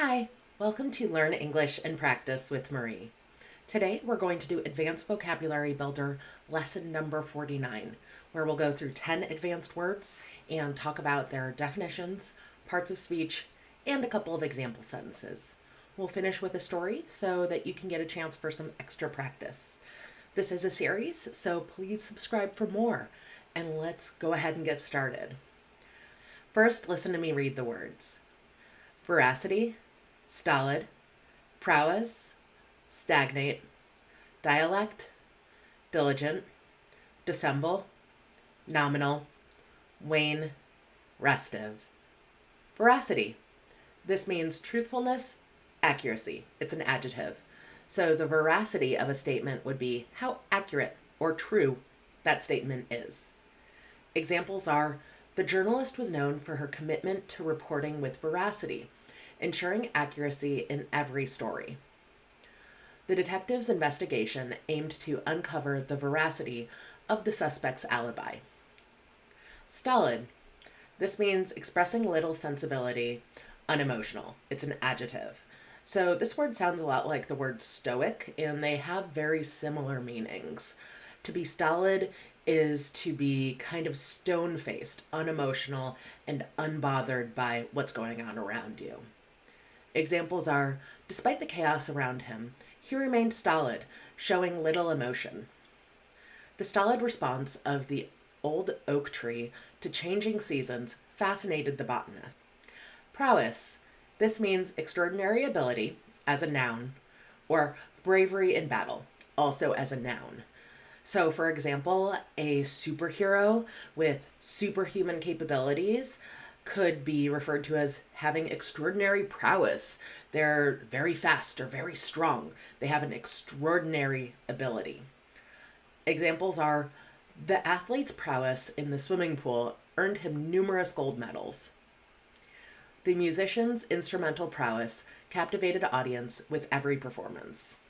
Hi, welcome to Learn English and Practice with Marie. Today we're going to do Advanced Vocabulary Builder lesson number 49, where we'll go through 10 advanced words and talk about their definitions, parts of speech, and a couple of example sentences. We'll finish with a story so that you can get a chance for some extra practice. This is a series, so please subscribe for more, and let's go ahead and get started. First, listen to me read the words. Veracity, Stolid, Prowess, Stagnate, Dialect, Diligent, Dissemble, Nominal, Wane, Restive. Veracity. This means truthfulness, accuracy. It's an adjective. So the veracity of a statement would be how accurate or true that statement is. Examples are, the journalist was known for her commitment to reporting with veracity, ensuring accuracy in every story. The detective's investigation aimed to uncover the veracity of the suspect's alibi. Stolid. This means expressing little sensibility, unemotional. It's an adjective. So this word sounds a lot like the word stoic, and they have very similar meanings. To be stolid is to be kind of stone-faced, unemotional, and unbothered by what's going on around you. Examples are, despite the chaos around him, he remained stolid, showing little emotion. The stolid response of the old oak tree to changing seasons fascinated the botanist. Prowess. This means extraordinary ability, as a noun, or bravery in battle, also as a noun. So, for example, a superhero with superhuman capabilities could be referred to as having extraordinary prowess. They're very fast or very strong. They have an extraordinary ability. Examples are, the athlete's prowess in the swimming pool earned him numerous gold medals. The musician's instrumental prowess captivated an audience with every performance.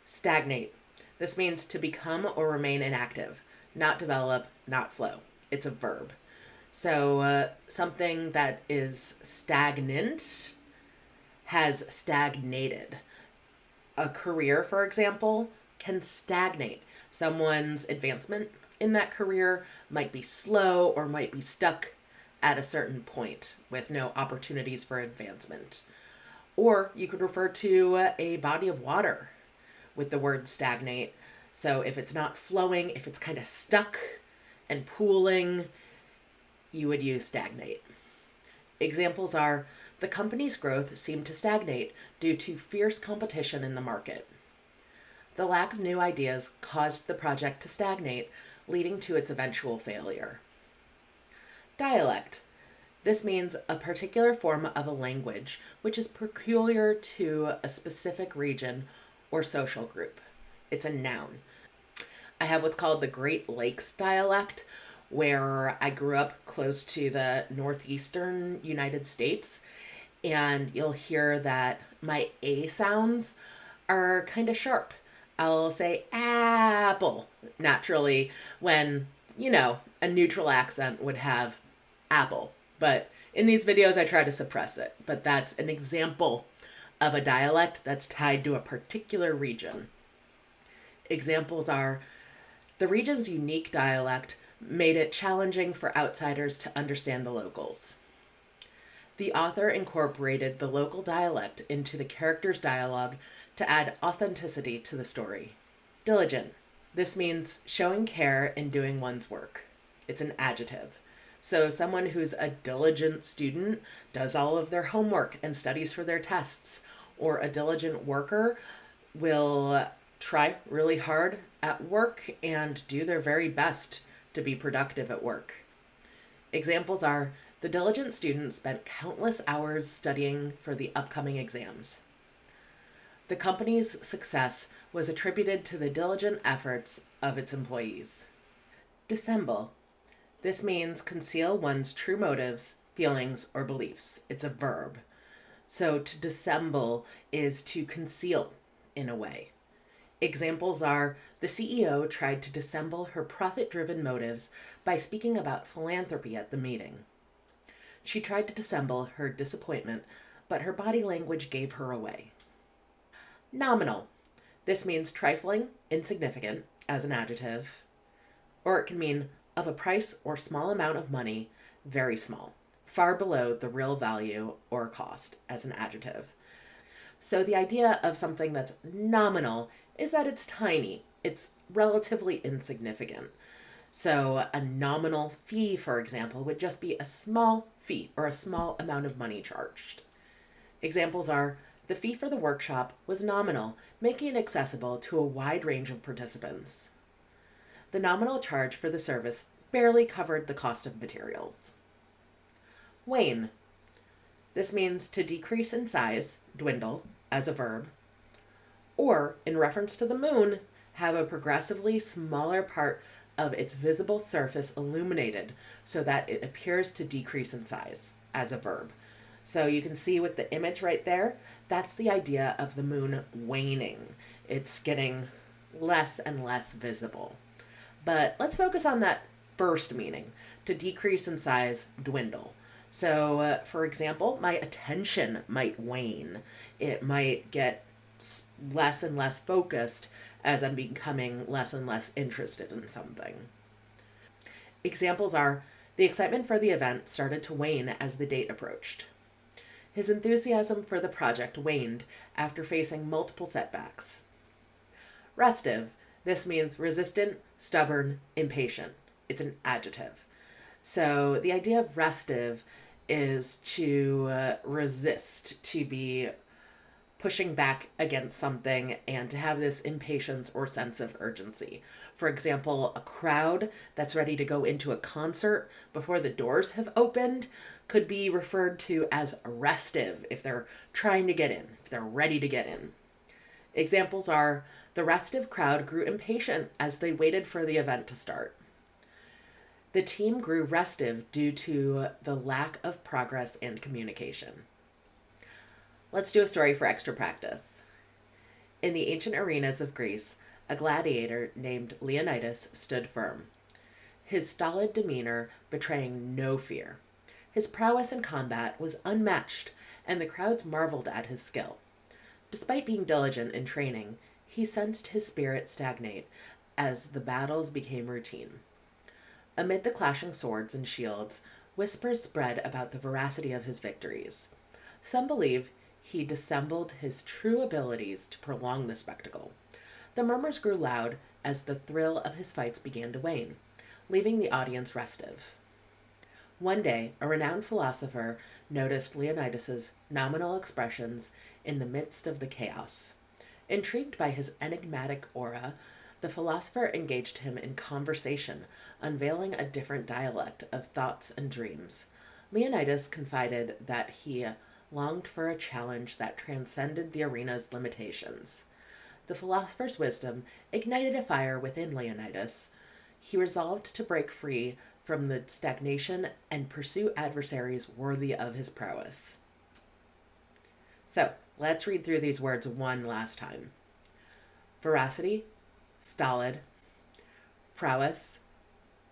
Stagnate. This means to become or remain inactive, not develop, not flow. It's a verb. So something that is stagnant has stagnated. A career, for example, can stagnate. Someone's advancement in that career might be slow or might be stuck at a certain point with no opportunities for advancement. Or you could refer to a body of water with the word stagnate. So if it's not flowing, if it's kind of stuck and pooling, you would use stagnate. Examples are, the company's growth seemed to stagnate due to fierce competition in the market. The lack of new ideas caused the project to stagnate, leading to its eventual failure. Dialect. This means a particular form of a language which is peculiar to a specific region or social group. It's a noun. I have what's called the Great Lakes dialect, where I grew up close to the northeastern United States, and you'll hear that my A sounds are kind of sharp. I'll say apple naturally when, a neutral accent would have apple. But in these videos, I try to suppress it. But that's an example of a dialect that's tied to a particular region. Examples are, the region's unique dialect made it challenging for outsiders to understand the locals. The author incorporated the local dialect into the character's dialogue to add authenticity to the story. Diligent. This means showing care in doing one's work. It's an adjective. So someone who's a diligent student does all of their homework and studies for their tests, or a diligent worker will try really hard at work and do their very best to be productive at work. Examples are, the diligent student spent countless hours studying for the upcoming exams. The company's success was attributed to the diligent efforts of its employees. Dissemble. This means conceal one's true motives, feelings, or beliefs. It's a verb. So to dissemble is to conceal in a way. Examples are, the CEO tried to dissemble her profit-driven motives by speaking about philanthropy at the meeting. She tried to dissemble her disappointment, but her body language gave her away. Nominal. This means trifling, insignificant, as an adjective, or it can mean of a price or small amount of money, very small, far below the real value or cost, as an adjective. So the idea of something that's nominal is that it's tiny, it's relatively insignificant. So a nominal fee, for example, would just be a small fee or a small amount of money charged. Examples are the fee for the workshop was nominal, making it accessible to a wide range of participants. The nominal charge for the service barely covered the cost of materials. Wane. This means to decrease in size, dwindle, as a verb, or, in reference to the moon, have a progressively smaller part of its visible surface illuminated so that it appears to decrease in size, as a verb. So you can see with the image right there, that's the idea of the moon waning. It's getting less and less visible. But let's focus on that first meaning, to decrease in size, dwindle. So, for example, my attention might wane. It might get less and less focused as I'm becoming less and less interested in something. Examples are the excitement for the event started to wane as the date approached. His enthusiasm for the project waned after facing multiple setbacks. Restive. This means resistant, stubborn, impatient. It's an adjective. So the idea of restive is to resist, to be pushing back against something and to have this impatience or sense of urgency. For example, a crowd that's ready to go into a concert before the doors have opened could be referred to as restive if they're trying to get in, if they're ready to get in. Examples are the restive crowd grew impatient as they waited for the event to start. The team grew restive due to the lack of progress and communication. Let's do a story for extra practice. In the ancient arenas of Greece, a gladiator named Leonidas stood firm, his stolid demeanor betraying no fear. His prowess in combat was unmatched, and the crowds marveled at his skill. Despite being diligent in training, he sensed his spirit stagnate as the battles became routine. Amid the clashing swords and shields, whispers spread about the veracity of his victories. Some believe he dissembled his true abilities to prolong the spectacle. The murmurs grew loud as the thrill of his fights began to wane, leaving the audience restive. One day, a renowned philosopher noticed Leonidas's nominal expressions in the midst of the chaos. Intrigued by his enigmatic aura, the philosopher engaged him in conversation, unveiling a different dialect of thoughts and dreams. Leonidas confided that he longed for a challenge that transcended the arena's limitations. The philosopher's wisdom ignited a fire within Leonidas. He resolved to break free from the stagnation and pursue adversaries worthy of his prowess. So, let's read through these words one last time. Veracity, stolid. Prowess,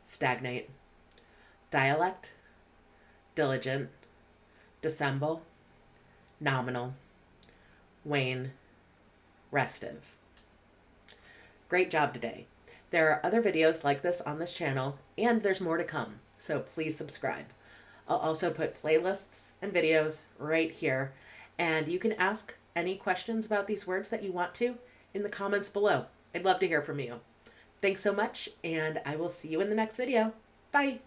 stagnate. Dialect, diligent. Dissemble, nominal. Wane, restive. Great job today. There are other videos like this on this channel, and there's more to come, so please subscribe. I'll also put playlists and videos right here, and you can ask any questions about these words that you want to in the comments below. I'd love to hear from you. Thanks so much, and I will see you in the next video. Bye!